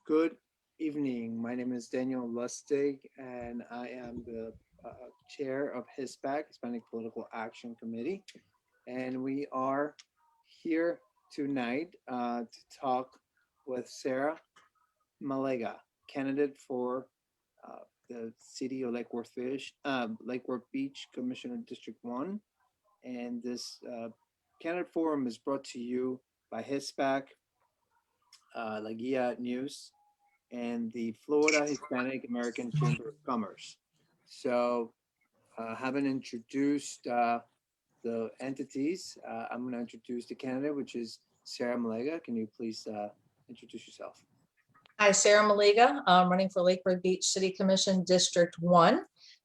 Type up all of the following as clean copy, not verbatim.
Good evening. My name is Daniel Lustig, and I am the chair of HISPAC, Hispanic Political Action Committee. And we are here tonight to talk with Sarah Malega, candidate for the city of Lake Worth Beach, Commissioner District 1. And this candidate forum is brought to you by HISPAC, La Guia News, and the Florida Hispanic American Chamber of Commerce. So, having introduced the entities, I'm going to introduce the candidate, which is Sarah Malega. Can you please introduce yourself? Hi, Sarah Malega. I'm running for Lake Worth Beach City Commission District 1.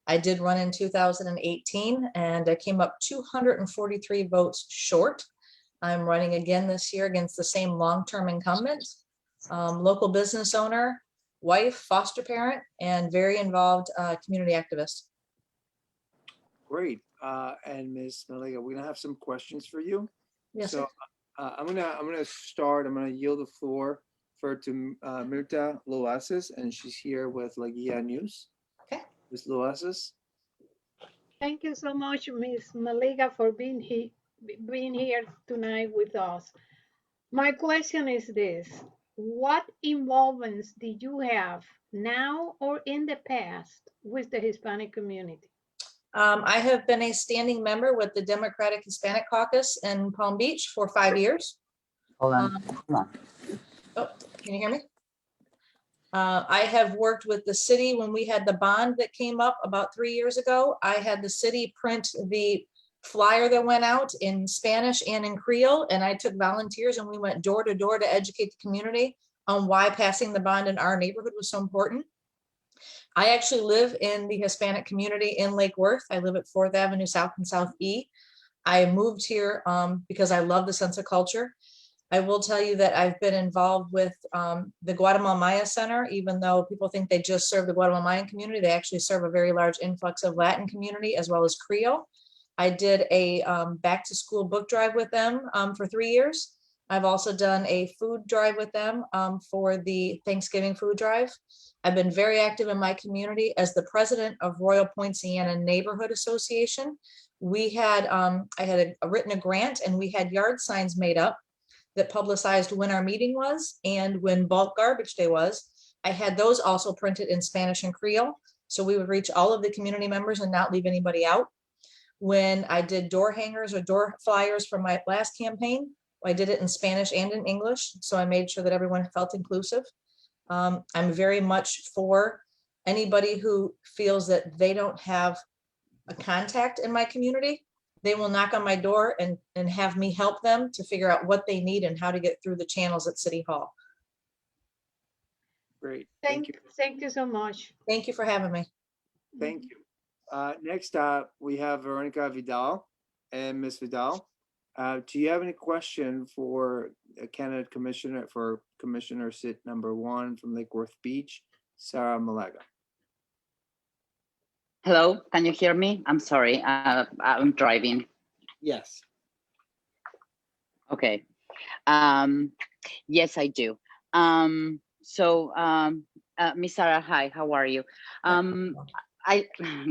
I did run in 2018 and I came up 243 votes short. I'm running again this year against the same long-term incumbent, local business owner, wife, foster parent, and very involved community activist. Great. And Ms. Malega, we're gonna have some questions for you. Yes, So I'm gonna start. I'm gonna yield the floor to Mirta Loasis, and she's here with La Guia News. Okay. Ms. Loasis. Thank you so much, Ms. Malega, for being here tonight with us. My question is this: what involvements did you have now or in the past with the Hispanic community? I have been a standing member with the Democratic Hispanic Caucus in Palm Beach for 5 years. Hold on. Oh, can you hear me? I have worked with the city when we had the bond that came up about 3 years ago. I had the city print the flyer that went out in Spanish and in Creole, and I took volunteers and we went door to door to educate the community on why passing the bond in our neighborhood was so important. I actually live in the Hispanic community in Lake Worth. I live at 4th Avenue South and South E. I moved here because I love the sense of culture. I will tell you that I've been involved with the Guatemala Maya Center, even though people think they just serve the Guatemala Mayan community, they actually serve a very large influx of Latin community as well as Creole. I did a back to school book drive with them for 3 years. I've also done a food drive with them for the Thanksgiving food drive. I've been very active in my community as the president of Royal Poinciana Neighborhood Association. We had, I had written a grant and we had yard signs made up that publicized when our meeting was and when bulk garbage day was. I had those also printed in Spanish and Creole, so we would reach all of the community members and not leave anybody out. When I did door hangers or door flyers for my last campaign, I did it in Spanish and in English, so I made sure that everyone felt inclusive. I'm very much for anybody who feels that they don't have a contact in my community. They will knock on my door and have me help them to figure out what they need and how to get through the channels at City Hall. Great. Thank you so much. Thank you for having me. Thank you. Next up, we have Veronica Vidal. And Ms. Vidal, do you have any question for a candidate commissioner for Commissioner Sit number 1 from Lake Worth Beach, Sarah Malega? Hello, can you hear me? I'm sorry, I'm driving. Yes. Okay. Yes, I do. Miss Sarah, hi, how are you?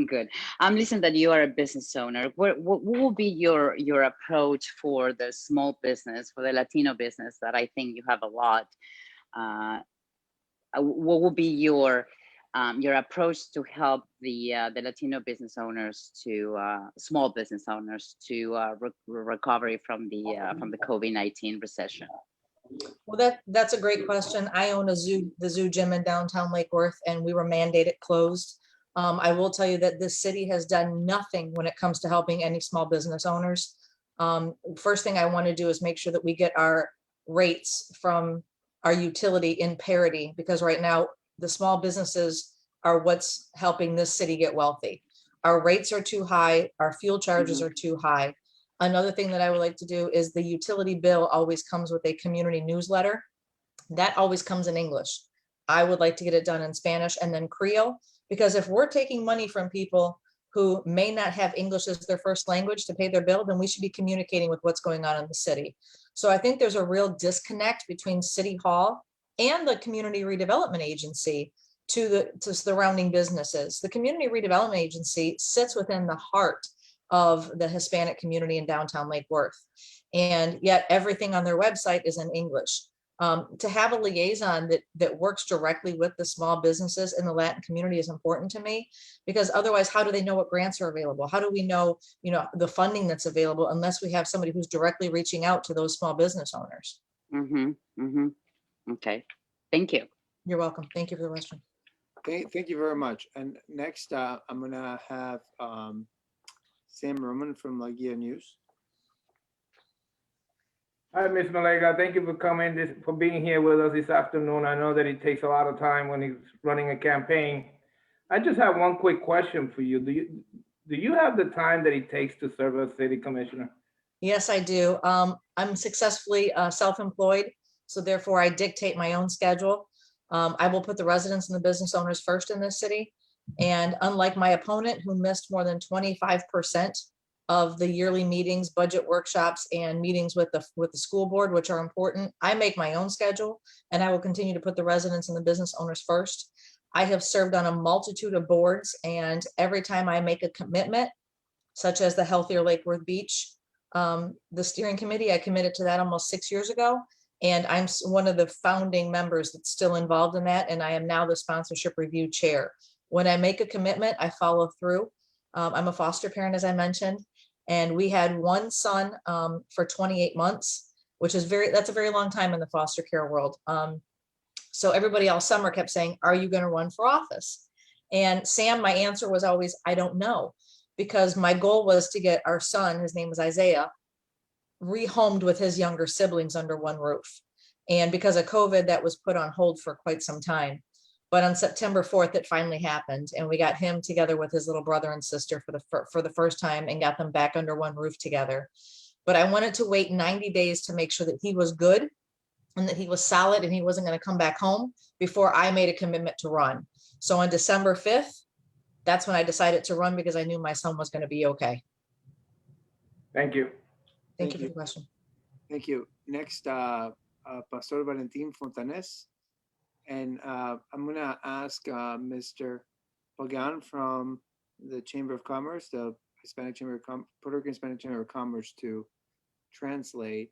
Good. I'm listening that you are a business owner. What will be your approach for the small business, for the Latino business that I think you have a lot? What will be your approach to help the Latino business owners, to small business owners, to recovery from the COVID-19 recession? Well, that's a great question. I own the Zoo Gym in downtown Lake Worth, and we were mandated closed. I will tell you that this city has done nothing when it comes to helping any small business owners. First thing I want to do is make sure that we get our rates from our utility in parity, because right now the small businesses are what's helping this city get wealthy. Our rates are too high, our fuel charges are too high. Another thing that I would like to do is the utility bill always comes with a community newsletter. That always comes in English. I would like to get it done in Spanish and then Creole, because if we're taking money from people who may not have English as their first language to pay their bill, then we should be communicating with what's going on in the city. So I think there's a real disconnect between City Hall and the Community Redevelopment Agency to the surrounding businesses. The Community Redevelopment Agency sits within the heart of the Hispanic community in downtown Lake Worth. And yet everything on their website is in English. To have a liaison that works directly with the small businesses in the Latin community is important to me, because otherwise, how do they know what grants are available? How do we know, the funding that's available unless we have somebody who's directly reaching out to those small business owners? Okay, thank you. You're welcome. Thank you for the question. Thank you very much. And next, I'm gonna have Sam Roman from Malega News. Hi, Ms. Malega. Thank you for for being here with us this afternoon. I know that it takes a lot of time when he's running a campaign. I just have one quick question for you. Do you have the time that it takes to serve as city commissioner? Yes, I do. I'm successfully self-employed, so therefore I dictate my own schedule. I will put the residents and the business owners first in this city. And unlike my opponent, who missed more than 25% of the yearly meetings, budget workshops, and meetings with the school board, which are important, I make my own schedule, and I will continue to put the residents and the business owners first. I have served on a multitude of boards, and every time I make a commitment, such as the Healthier Lake Worth Beach, the steering committee, I committed to that almost 6 years ago. And I'm one of the founding members that's still involved in that. And I am now the sponsorship review chair. When I make a commitment, I follow through. I'm a foster parent, as I mentioned, and we had one son for 28 months, which is that's a very long time in the foster care world. So everybody all summer kept saying, are you going to run for office? And Sam, my answer was always, I don't know, because my goal was to get our son, his name was Isaiah, rehomed with his younger siblings under one roof. And because of COVID, that was put on hold for quite some time. But on September 4th, it finally happened. And we got him together with his little brother and sister for the first time and got them back under one roof together. But I wanted to wait 90 days to make sure that he was good and that he was solid and he wasn't going to come back home before I made a commitment to run. So on December 5th, that's when I decided to run, because I knew my son was going to be okay. Thank you. Thank you for the question. Thank you. Next, Pastor Valentin Fontanes. And I'm gonna ask Mr. Pagan from the Chamber of Commerce, the Hispanic Chamber of Puerto Rican Hispanic Chamber of Commerce, to translate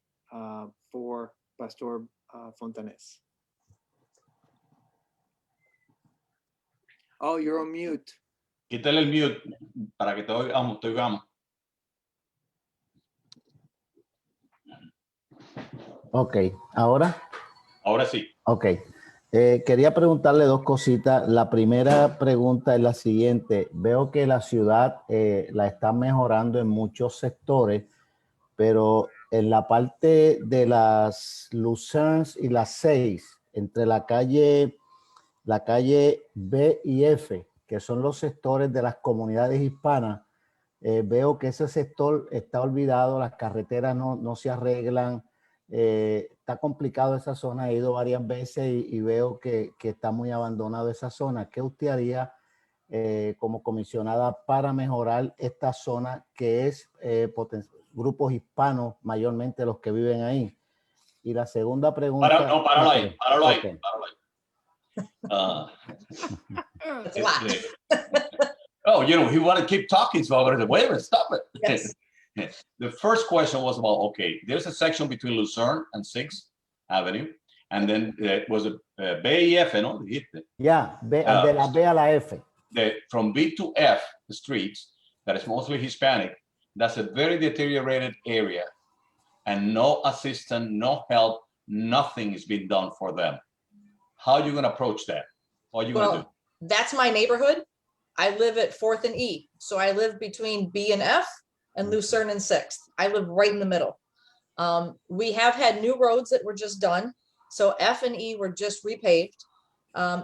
for Pastor Fontanes. Oh, you're on mute. Quítale el mute para que te oigamos. Ok, ¿ahora? Ahora sí. Ok. Quería preguntarle dos cositas. La primera pregunta es la siguiente. Veo que la ciudad la está mejorando en muchos sectores, pero en la parte de las Lucerns y las 6, entre la calle B y F, que son los sectores de las comunidades hispanas, veo que ese sector está olvidado, las carreteras no se arreglan. Está complicado esa zona, he ido varias veces y veo que está muy abandonado esa zona. ¿Qué usted haría como comisionada para mejorar esta zona, que es grupos hispanos mayormente los que viven ahí? Y la segunda pregunta... Páralo ahí. It's a lot. Oh, he wanted to keep talking, so I'm going to say, wait a minute, stop it. Yes. The first question was about, okay, there's a section between Lucerne and 6th Avenue, and then there was a BIF, no? Yeah, de la B a la F. From B to F, the streets, that is mostly Hispanic, that's a very deteriorated area, and no assistance, no help, nothing is being done for them. How are you going to approach that? What are you going to do? That's my neighborhood. I live at 4th and E. So I live between B and F and Lucerne and 6th. I live right in the middle. We have had new roads that were just done. So F and E were just repaved.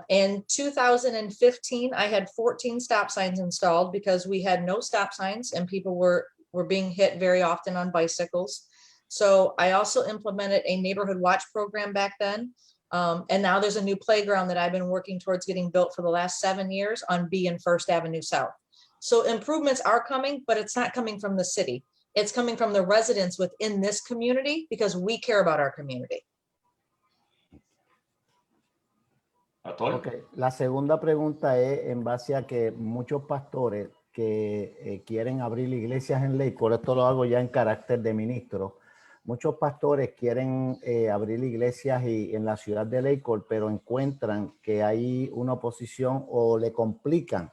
In 2015, I had 14 stop signs installed because we had no stop signs and people were being hit very often on bicycles. So I also implemented a neighborhood watch program back then. And now there's a new playground that I've been working towards getting built for the last 7 years on B and 1st Avenue South. So improvements are coming, but it's not coming from the city. It's coming from the residents within this community because we care about our community. Pastor? Ok, la segunda pregunta es en base a que muchos pastores que quieren abrir iglesias en Lakewood, esto lo hago ya en carácter de ministro, muchos pastores quieren abrir iglesias en la ciudad de Lakewood, pero encuentran que hay una oposición o le complican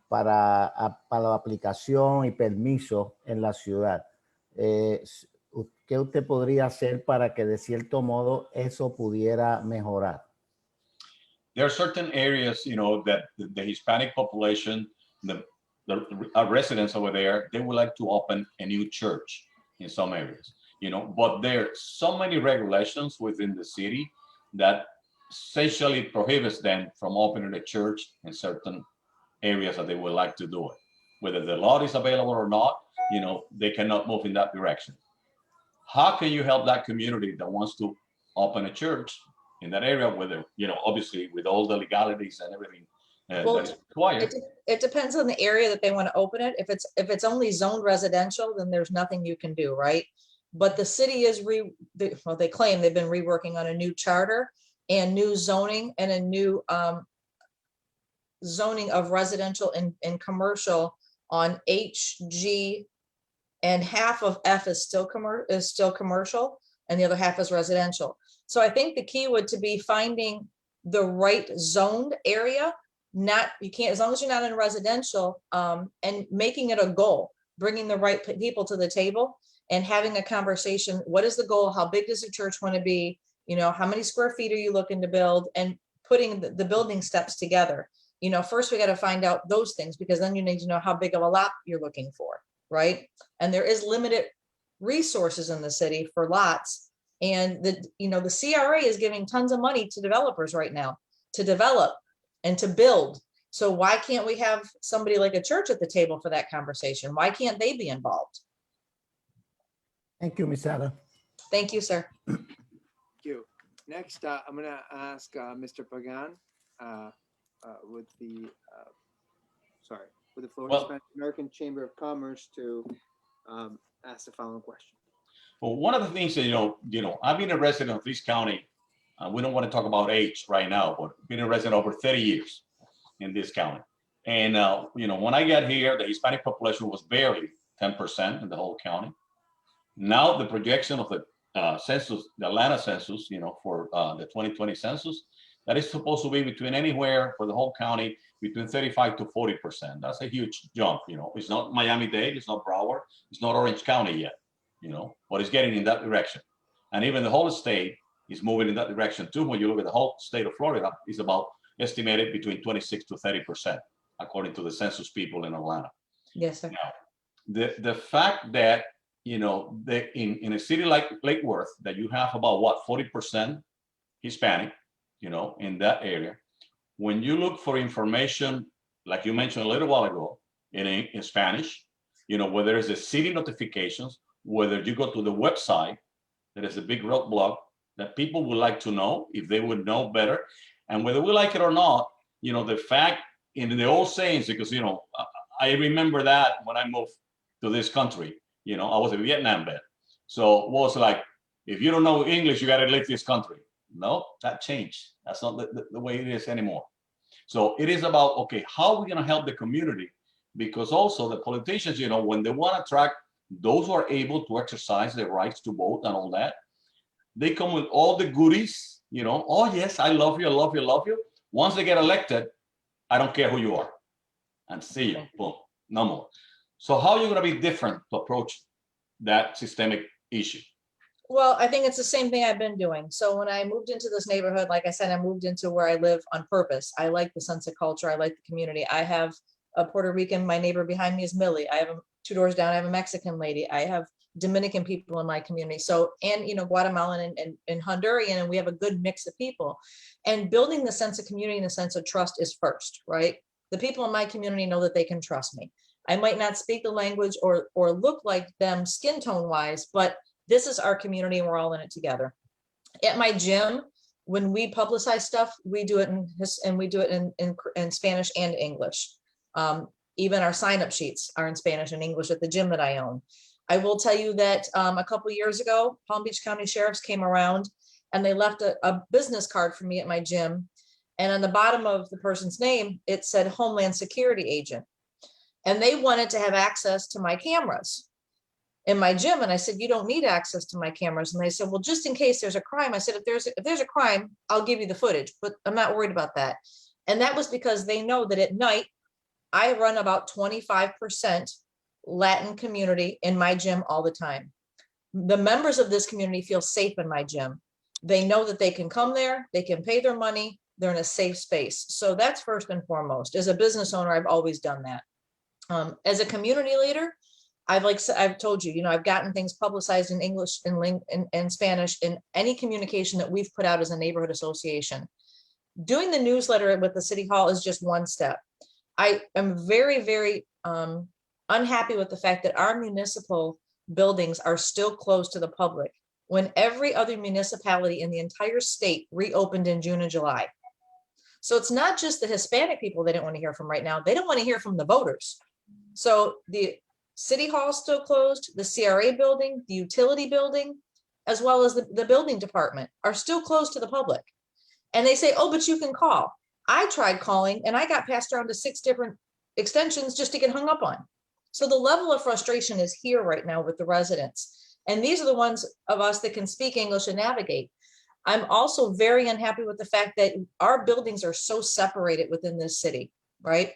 para la aplicación y permiso en la ciudad. ¿Qué usted podría hacer para que de cierto modo eso pudiera mejorar? There are certain areas, that the Hispanic population, the residents over there, they would like to open a new church in some areas, but there are so many regulations within the city that essentially prohibits them from opening a church in certain areas that they would like to do it. Whether the law is available or not, they cannot move in that direction. How can you help that community that wants to open a church in that area, whether, obviously with all the legalities and everything Well, that is required? It depends on the area that they want to open it. If it's only zoned residential, then there's nothing you can do, right? But the city is they claim they've been reworking on a new charter and new zoning and a new zoning of residential and commercial on H, G, and half of F is still commercial, and the other half is residential. So I think the key would to be finding the right zoned area. You can't, as long as you're not in residential, and making it a goal, bringing the right people to the table and having a conversation. What is the goal? How big does the church want to be? How many square feet are you looking to build? And putting the building steps together. First we got to find out those things, because then you need to know how big of a lot you're looking for, right? And there is limited resources in the city for lots. And the CRA is giving tons of money to developers right now to develop and to build. So why can't we have somebody like a church at the table for that conversation? Why can't they be involved? Thank you, Ms. Ada. Thank you, sir. Thank you. Next, I'm going to ask Mr. Pagan with the Florida Hispanic American Chamber of Commerce to ask the following question. Well, one of the things that, I've been a resident of this county. We don't want to talk about age right now, but been a resident over 30 years in this county. And, when I got here, the Hispanic population was barely 10% in the whole county. Now the projection of the census, the Atlanta census, for the 2020 census, that is supposed to be between anywhere for the whole county between 35 to 40%. That's a huge jump. It's not Miami-Dade, it's not Broward, it's not Orange County yet, but it's getting in that direction. And even the whole state is moving in that direction too. When you look at the whole state of Florida, it's about estimated between 26 to 30%, according to the census people in Atlanta. Yes, sir. Now, the fact that, in a city like Lake Worth, that you have about 40% Hispanic, in that area, when you look for information, like you mentioned a little while ago, in Spanish, whether it's the city notifications, whether you go to the website, there is a big roadblock that people would like to know if they would know better. And whether we like it or not, the fact in the old sayings, because, I remember that when I moved to this country, I was a Vietnam vet. So it was like, if you don't know English, you got to leave this country. No, that changed. That's not the way it is anymore. So it is about, okay, how are we going to help the community? Because also the politicians, when they want to attract those who are able to exercise their rights to vote and all that, they come with all the goodies, oh yes, I love you, I love you, I love you. Once they get elected, I don't care who you are. And see you, boom, no more. So how are you going to be different to approach that systemic issue? Well, I think it's the same thing I've been doing. So when I moved into this neighborhood, like I said, I moved into where I live on purpose. I like the sense of culture. I like the community. I have a Puerto Rican. My neighbor behind me is Millie. I have 2 doors down. I have a Mexican lady. I have Dominican people in my community. So, and, Guatemalan and Honduran, and we have a good mix of people. And building the sense of community and the sense of trust is first, right? The people in my community know that they can trust me. I might not speak the language or look like them skin tone wise, but this is our community and we're all in it together. At my gym, when we publicize stuff, we do it in Spanish and English. Even our sign-up sheets are in Spanish and English at the gym that I own. I will tell you that a couple of years ago, Palm Beach County Sheriffs came around and they left a business card for me at my gym. And on the bottom of the person's name, it said Homeland Security Agent. And they wanted to have access to my cameras in my gym. And I said, you don't need access to my cameras. And they said, well, just in case there's a crime. I said, if there's a crime, I'll give you the footage, but I'm not worried about that. And that was because they know that at night, I run about 25% Latin community in my gym all the time. The members of this community feel safe in my gym. They know that they can come there, they can pay their money, they're in a safe space. So that's first and foremost. As a business owner, I've always done that. As a community leader, I've told you, I've gotten things publicized in English and Spanish in any communication that we've put out as a neighborhood association. Doing the newsletter with the city hall is just one step. I am very, very unhappy with the fact that our municipal buildings are still closed to the public when every other municipality in the entire state reopened in June and July. So it's not just the Hispanic people they don't want to hear from right now. They don't want to hear from the voters. So the city hall is still closed, the CRA building, the utility building, as well as the building department are still closed to the public. And they say, oh, but you can call. I tried calling and I got passed around to 6 different extensions just to get hung up on. So the level of frustration is here right now with the residents. And these are the ones of us that can speak English and navigate. I'm also very unhappy with the fact that our buildings are so separated within this city, right?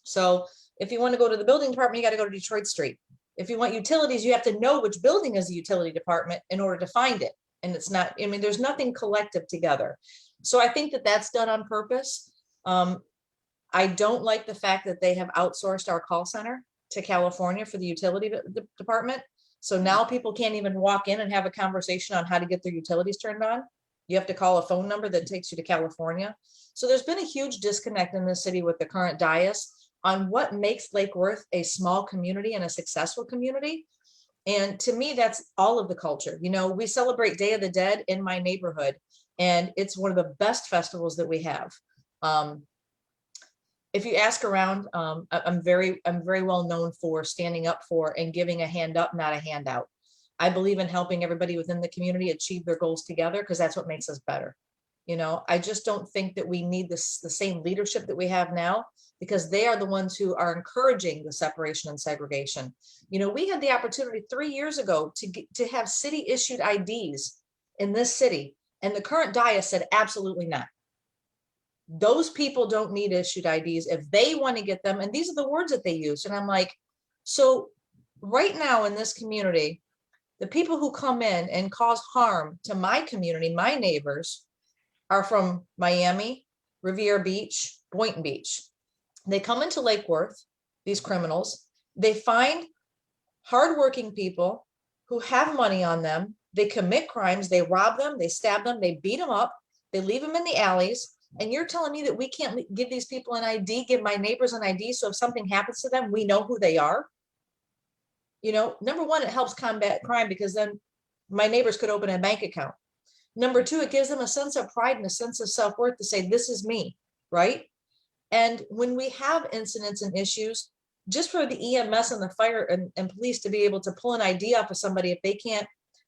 So if you want to go to the building department, you got to go to Detroit Street. If you want utilities, you have to know which building is the utility department in order to find it. And it's not, there's nothing collective together. So I think that that's done on purpose. I don't like the fact that they have outsourced our call center to California for the utility department. So now people can't even walk in and have a conversation on how to get their utilities turned on. You have to call a phone number that takes you to California. So there's been a huge disconnect in the city with the current dais on what makes Lake Worth a small community and a successful community. And to me, that's all of the culture. We celebrate Day of the Dead in my neighborhood, and it's one of the best festivals that we have. If you ask around, I'm very well known for standing up for and giving a hand up, not a handout. I believe in helping everybody within the community achieve their goals together because that's what makes us better. I just don't think that we need the same leadership that we have now, because they are the ones who are encouraging the separation and segregation. We had the opportunity 3 years ago to have city issued IDs in this city, and the current dais said absolutely not. Those people don't need issued IDs if they want to get them. And these are the words that they use. And I'm like, so right now in this community, the people who come in and cause harm to my community, my neighbors, are from Miami, Riviera Beach, Boynton Beach. They come into Lake Worth, these criminals, they find hardworking people who have money on them. They commit crimes, they rob them, they stab them, they beat them up, they leave them in the alleys. And you're telling me that we can't give these people an ID, give my neighbors an ID, so if something happens to them, we know who they are? Number one, it helps combat crime because then my neighbors could open a bank account. Number two, it gives them a sense of pride and a sense of self-worth to say, this is me, right? And when we have incidents and issues, just for the EMS and the fire and police to be able to pull an ID off of somebody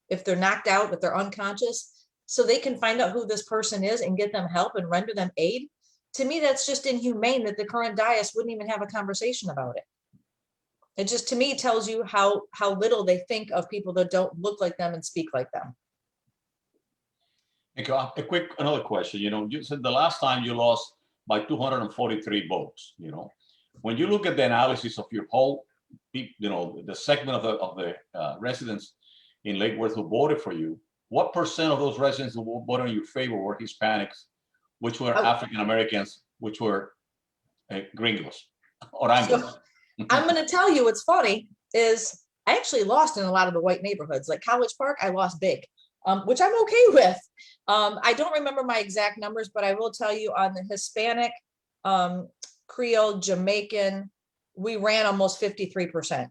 if they're knocked out, if they're unconscious, so they can find out who this person is and get them help and render them aid. To me, that's just inhumane that the current dais wouldn't even have a conversation about it. It just, to me, tells you how little they think of people that don't look like them and speak like them. Another question. You said the last time you lost by 243 votes. When you look at the analysis of your whole, the segment of the residents in Lake Worth who voted for you, what percent of those residents who voted in your favor were Hispanics, which were African Americans, which were gringos or Anglos? So, I'm going to tell you what's funny is I actually lost in a lot of the white neighborhoods, like College Park. I lost big, which I'm okay with. I don't remember my exact numbers, but I will tell you on the Hispanic, Creole, Jamaican, we ran almost 53%.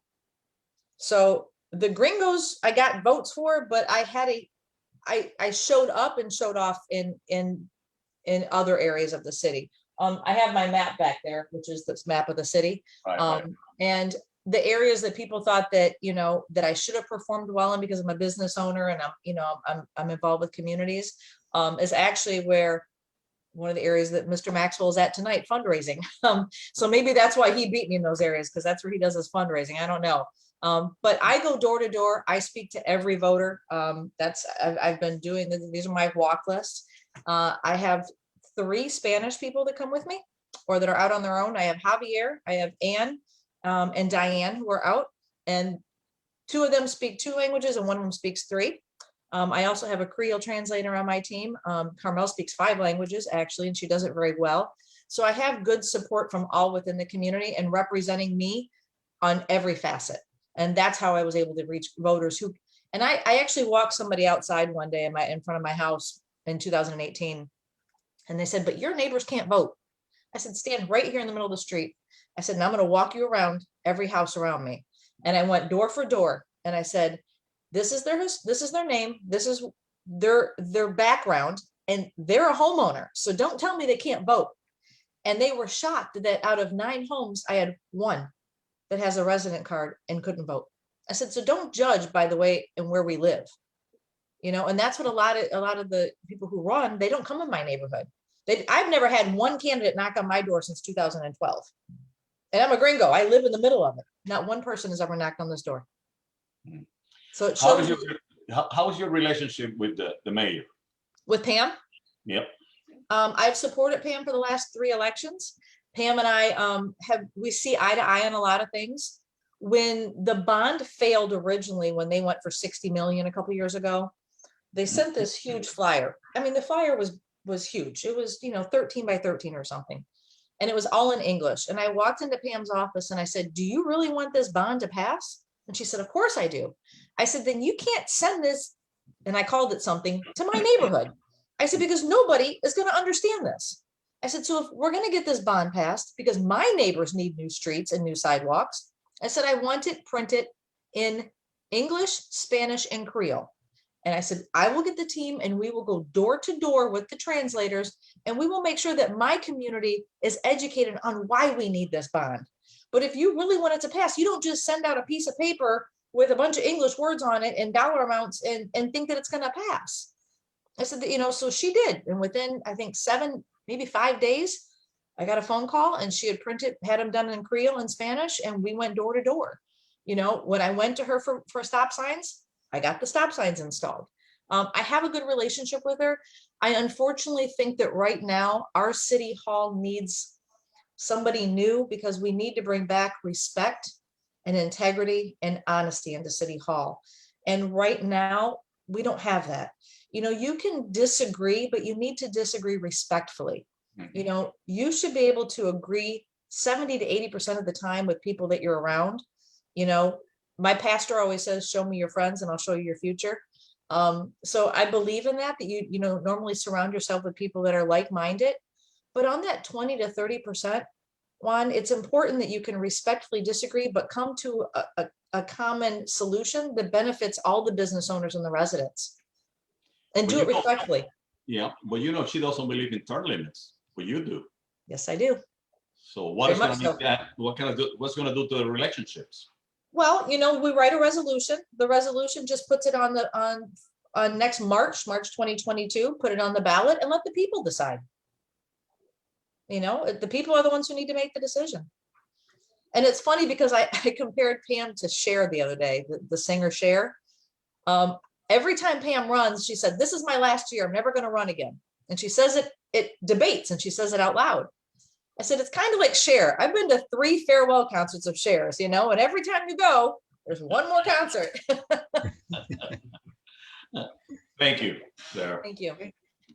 So the gringos I got votes for, but I showed up and showed off in other areas of the city. I have my map back there, which is this map of the city. Right. And the areas that people thought that, that I should have performed well in because I'm a business owner and I'm involved with communities, is actually where one of the areas that Mr. Maxwell is at tonight, fundraising. So maybe that's why he beat me in those areas, because that's where he does his fundraising. I don't know. But I go door to door. I speak to every voter. I've been doing this. These are my walk lists. I have 3 Spanish people that come with me or that are out on their own. I have Javier, I have Anne, and Diane who are out, and 2 of them speak 2 languages and 1 of them speaks 3. I also have a Creole translator on my team. Carmel speaks 5 languages actually, and she does it very well. So I have good support from all within the community and representing me on every facet. And that's how I was able to reach voters who, and I actually walked somebody outside one day in front of my house in 2018. And they said, but your neighbors can't vote. I said, stand right here in the middle of the street. I said, and I'm going to walk you around every house around me. And I went door for door. And I said, this is their name. This is their background, and they're a homeowner. So don't tell me they can't vote. And they were shocked that out of 9 homes, I had 1 that has a resident card and couldn't vote. I said, so don't judge by the way and where we live, and that's what a lot of the people who run, they don't come in my neighborhood. I've never had 1 candidate knock on my door since 2012. And I'm a gringo. I live in the middle of it. Not 1 person has ever knocked on this door. So it shows how is your relationship with the mayor? with Pam. Yep. I've supported Pam for the last 3 elections. Pam and I we see eye to eye on a lot of things. When the bond failed originally, when they went for 60 million a couple years ago, they sent this huge flyer. I mean, the flyer was huge. It was 13 by 13 or something, and it was all in English. And I walked into Pam's office and I said, do you really want this bond to pass? And she said, of course I do. I said, then you can't send this, and I called it something, to my neighborhood. I said, because nobody is going to understand this. I said, so if we're going to get this bond passed, because my neighbors need new streets and new sidewalks, I said, I want it printed in English, Spanish, and Creole. And I said, I will get the team and we will go door to door with the translators, and we will make sure that my community is educated on why we need this bond. But if you really want it to pass, you don't just send out a piece of paper with a bunch of English words on it and dollar amounts and think that it's going to pass. I said that, so she did. And within, I think 7, maybe 5 days, I got a phone call and she had them done in Creole and Spanish, and we went door to door. When I went to her for stop signs, I got the stop signs installed. I have a good relationship with her. I unfortunately think that right now our city hall needs somebody new, because we need to bring back respect and integrity and honesty into City Hall. And right now we don't have that. You can disagree, but you need to disagree respectfully. You should be able to agree 70 to 80% of the time with people that you're around. My pastor always says, show me your friends and I'll show you your future. So I believe in that you normally surround yourself with people that are like-minded. But on that 20 to 30%, Juan, it's important that you can respectfully disagree, but come to a common solution that benefits all the business owners and the residents, and do it respectfully. Yeah, but she doesn't believe in term limits, but you do. Yes, I do. So what's going to do to the relationships? Well, we write a resolution. The resolution just puts it on next March 2022, put it on the ballot and let the people decide. The people are the ones who need to make the decision. And it's funny because I compared Pam to Cher the other day, the singer Cher. Every time Pam runs, she said, this is my last year. I'm never going to run again. And she says it debates, and she says it out loud. I said, it's kind of like Cher. I've been to 3 farewell concerts of Cher's, and every time you go, there's one more concert. Thank you, Sarah. Thank you.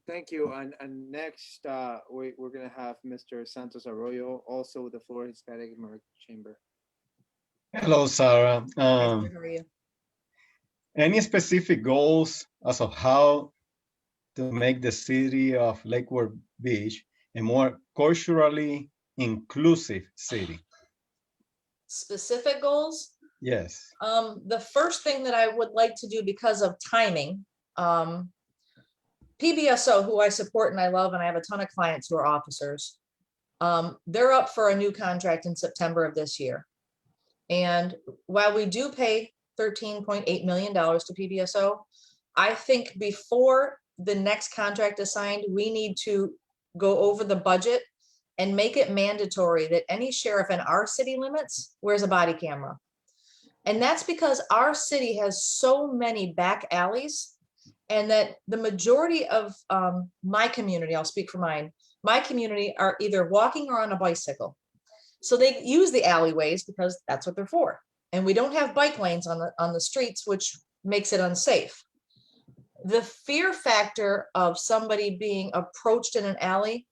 Thank you. And next, we're going to have Mr. Santos Arroyo, also with the Florida Hispanic American Chamber. Hello, Sarah. How are you? Any specific goals as of how to make the city of Lake Worth Beach a more culturally inclusive city? Specific goals? Yes. The first thing that I would like to do, because of timing, PBSO, who I support and I love, and I have a ton of clients who are officers, they're up for a new contract in September of this year. And while we do pay $13.8 million to PBSO, I think before the next contract is signed, we need to go over the budget and make it mandatory that any sheriff in our city limits wears a body camera. And that's because our city has so many back alleys, and that the majority of my community, I'll speak for mine, my community are either walking or on a bicycle. So they use the alleyways because that's what they're for. And we don't have bike lanes on the streets, which makes it unsafe. The fear factor of somebody being approached in an alley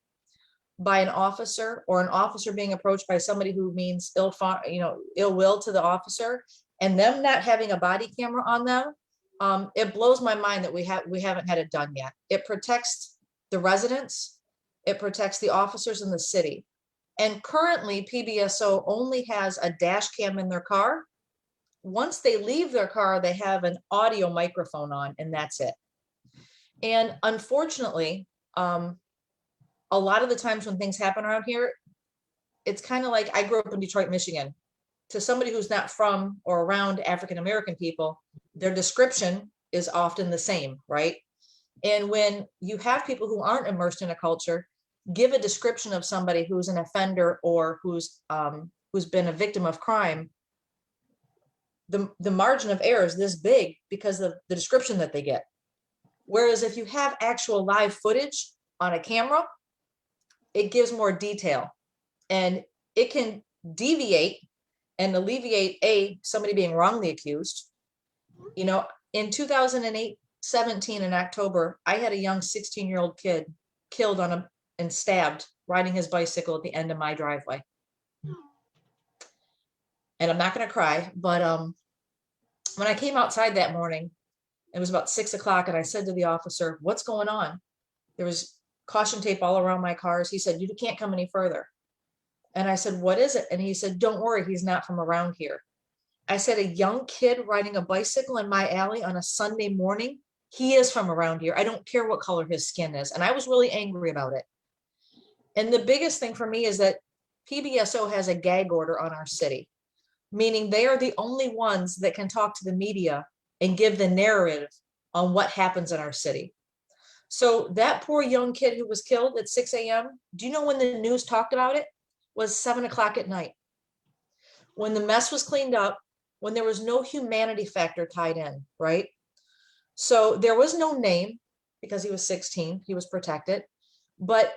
by an officer, or an officer being approached by somebody who means ill will to the officer, and them not having a body camera on them, it blows my mind that we haven't had it done yet. It protects the residents, it protects the officers in the city. And currently PBSO only has a dash cam in their car. Once they leave their car, they have an audio microphone on, and that's it. And unfortunately, a lot of the times when things happen around here, it's kind of like, I grew up in Detroit, Michigan. To somebody who's not from or around African-American people, their description is often the same, right? And when you have people who aren't immersed in a culture give a description of somebody who's an offender or who's been a victim of crime, the margin of error is this big because of the description that they get. Whereas if you have actual live footage on a camera, it gives more detail, and it can deviate and alleviate somebody being wrongly accused. You know, in 2017 in October, I had a young 16-year-old kid killed and stabbed riding his bicycle at the end of my driveway. And I'm not going to cry, but when I came outside that morning, it was about 6 o'clock, and I said to the officer, "What's going on?" There was caution tape all around my cars. He said, "You can't come any further." And I said, "What is it?" And he said, "Don't worry, he's not from around here." I said, "A young kid riding a bicycle in my alley on a Sunday morning, he is from around here. I don't care what color his skin is." And I was really angry about it. And the biggest thing for me is that PBSO has a gag order on our city, meaning they are the only ones that can talk to the media and give the narrative on what happens in our city. So that poor young kid who was killed at 6 a.m., do you know when the news talked about it? Was 7 o'clock at night. When the mess was cleaned up, when there was no humanity factor tied in, right? So there was no name because he was 16, he was protected. But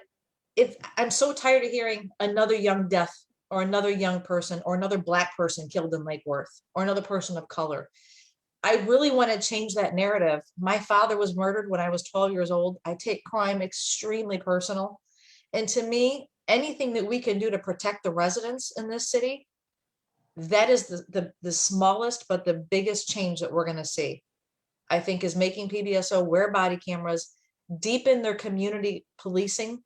I'm so tired of hearing another young death or another young person or another Black person killed in Lake Worth or another person of color. I really want to change that narrative. My father was murdered when I was 12 years old. I take crime extremely personal. And to me, anything that we can do to protect the residents in this city, that is the smallest but the biggest change that we're going to see, I think, is making PBSO wear body cameras, deepen their community policing,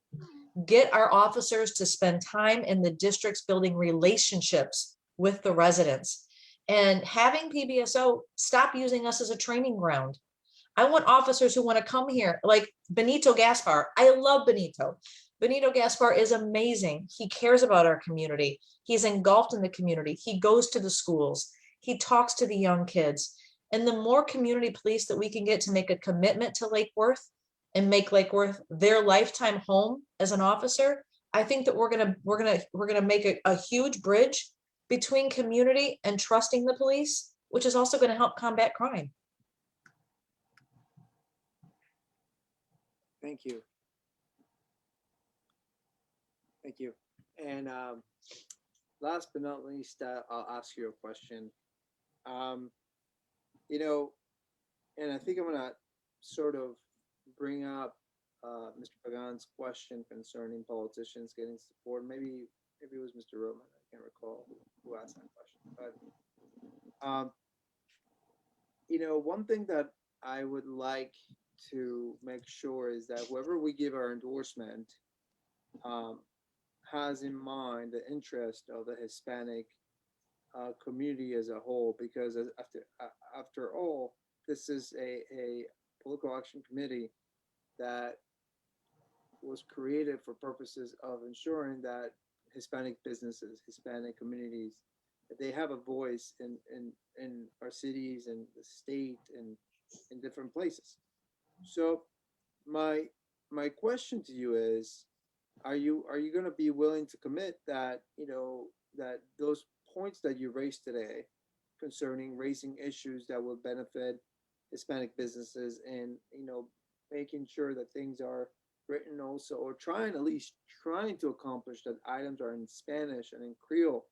get our officers to spend time in the districts building relationships with the residents, and having PBSO stop using us as a training ground. I want officers who want to come here, like Benito Gaspar. I love Benito. Benito Gaspar is amazing. He cares about our community. He's engulfed in the community. He goes to the schools. He talks to the young kids. And the more community police that we can get to make a commitment to Lake Worth and make Lake Worth their lifetime home as an officer, I think that we're gonna make a huge bridge between community and trusting the police, which is also going to help combat crime. Thank you. Thank you. And last but not least, I'll ask you a question. You know, and I think I'm gonna sort of bring up Mr. Pagan's question concerning politicians getting support. Maybe it was Mr. Roman. I can't recall who asked that question. But you know, one thing that I would like to make sure is that whoever we give our endorsement has in mind the interest of the Hispanic community as a whole, because after all, this is a political action committee that was created for purposes of ensuring that Hispanic businesses, Hispanic communities, that they have a voice in our cities and the state and in different places. So my question to you is, are you going to be willing to commit that, that those points that you raised today concerning raising issues that will benefit Hispanic businesses and, making sure that things are written also, or at least trying to accomplish that items are in Spanish and in Creole,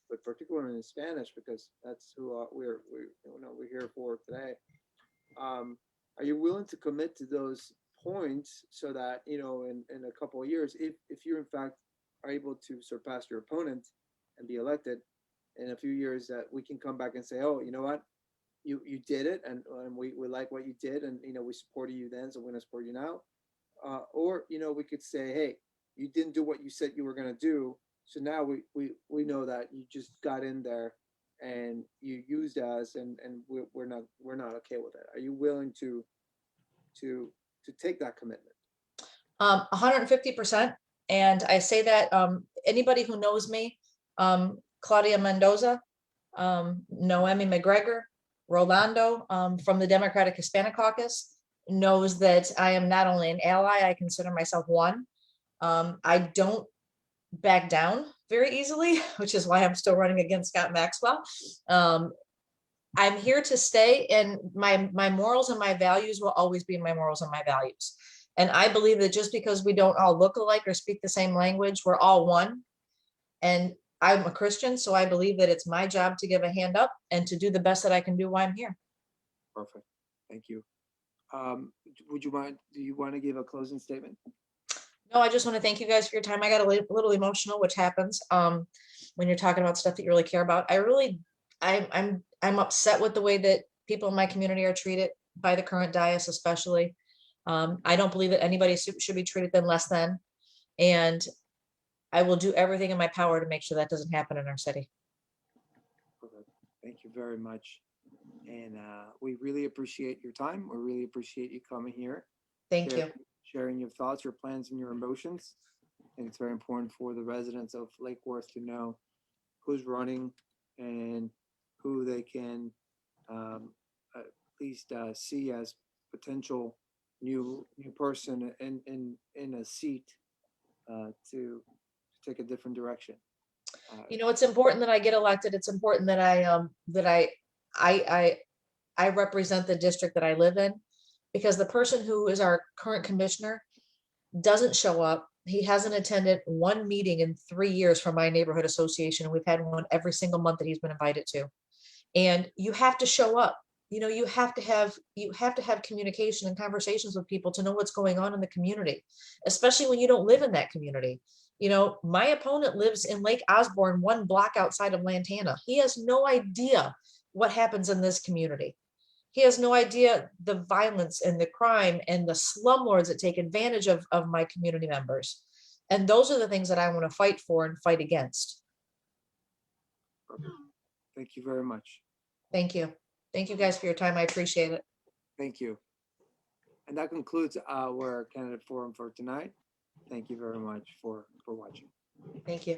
but particularly in Spanish, because that's who we're here for today. Are you willing to commit to those points so that, in a couple of years, if you in fact are able to surpass your opponent and be elected in a few years, that we can come back and say, oh, you know what, you did it, and we like what you did, and we supported you then, so we're going to support you now. Or we could say, hey, you didn't do what you said you were going to do, so now we know that you just got in there and you used us, and we're not okay with it. Are you willing to take that commitment? 150%. And I say that anybody who knows me, Claudia Mendoza, Noemi McGregor, Rolando from the Democratic Hispanic Caucus knows that I am not only an ally, I consider myself one. I don't back down very easily, which is why I'm still running against Scott Maxwell. I'm here to stay, and my morals and my values will always be my morals and my values. And I believe that just because we don't all look alike or speak the same language, we're all one. And I'm a Christian, so I believe that it's my job to give a hand up and to do the best that I can do while I'm here. Perfect. Thank you. Do you want to give a closing statement? No, I just want to thank you guys for your time. I got a little emotional, which happens when you're talking about stuff that you really care about. I'm upset with the way that people in my community are treated by the current dais, especially. I don't believe that anybody should be treated than less than, and I will do everything in my power to make sure that doesn't happen in our city. Perfect. Thank you very much. And we really appreciate your time. We really appreciate you coming here. Thank you. Sharing your thoughts, your plans, and your emotions. I think it's very important for the residents of Lake Worth to know who's running and who they can at least see as potential new person in a seat to take a different direction. It's important that I get elected. It's important that I represent the district that I live in, because the person who is our current commissioner doesn't show up. He hasn't attended one meeting in 3 years for my neighborhood association. We've had one every single month that he's been invited to. And you have to show up. You have to have communication and conversations with people to know what's going on in the community, especially when you don't live in that community. My opponent lives in Lake Osborne, 1 block outside of Lantana. He has no idea what happens in this community. He has no idea the violence and the crime and the slumlords that take advantage of my community members. And those are the things that I want to fight for and fight against. Thank you very much. Thank you. Thank you guys for your time. I appreciate it. Thank you. And that concludes our candidate forum for tonight. Thank you very much for watching. Thank you.